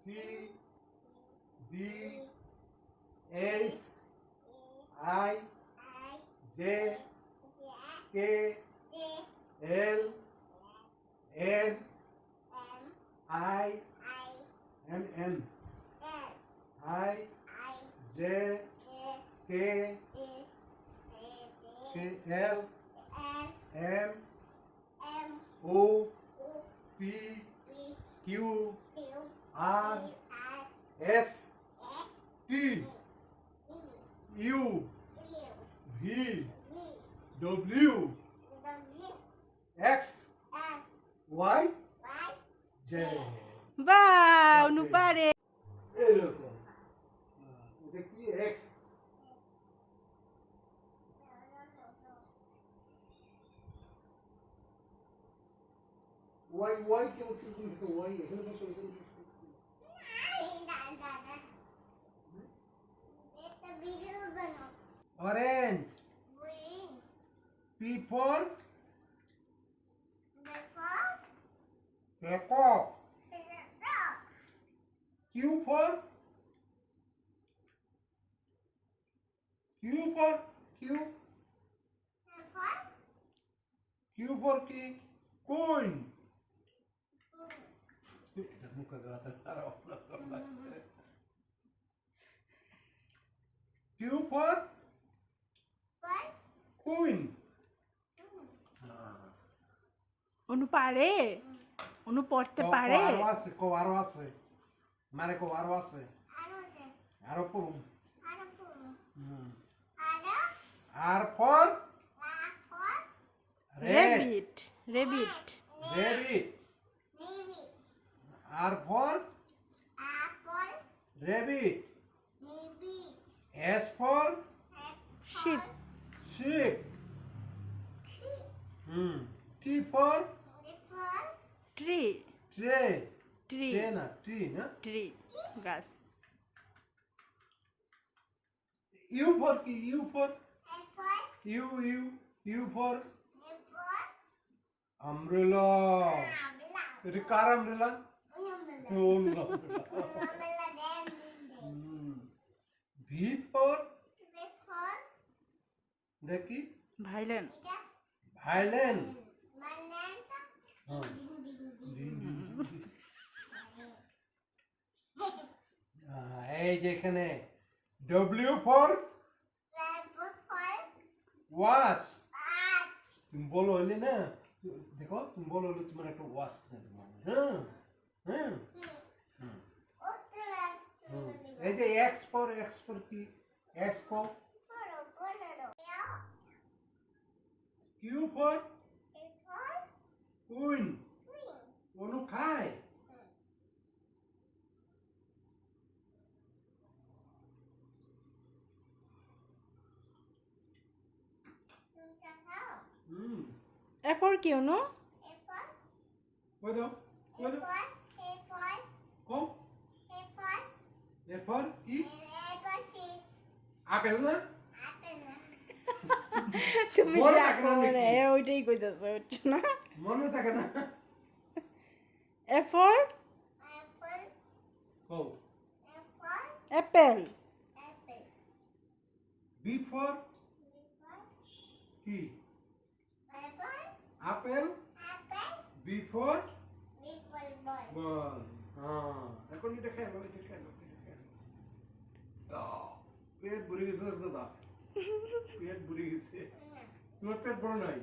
D H I J K L M I N N I J K L M O P Q R S T U V W X Y Z বাহ নু পারে এরকম এটা কি x Y Y কেমন কি লিখতে Y এখানে বসে এখানে orange P for peacock Q for কি coin মুখে গাতে তারা Q for coin অনু পারে অনু পড়তে পারে আরো আছে মানে আরো আছে আরো পড়ুন R for rabbit R for rabbit S for sheep T for tree ট্রে না ট্রি গাছ ইউ ফর কি ইউ ফর umbrella এটা কার umbrella ভি ফর দেখি ভাইলেন এই যে এখানে ডব্লিউ ফর ওয়াচ তুমি বলো হইলে না দেখো তুমি বলো হলে তোমার একটা ওয়াচ এই যে এক্স ফর কি X for Q for queen Anu খায় এরপর কি অনু কই দাও কম এরপর কি আপেল না তুমি যা করে ওইটাই কইতাছো হচ্ছে না মনে থাকে না এরপর কও অ্যাপেল বি ফর কি আপেল বি ফর বল এখন এটা খেলো পেট ভরে গেছে দাদা পেট ভরে গেছে তোমার পেট বড় নাই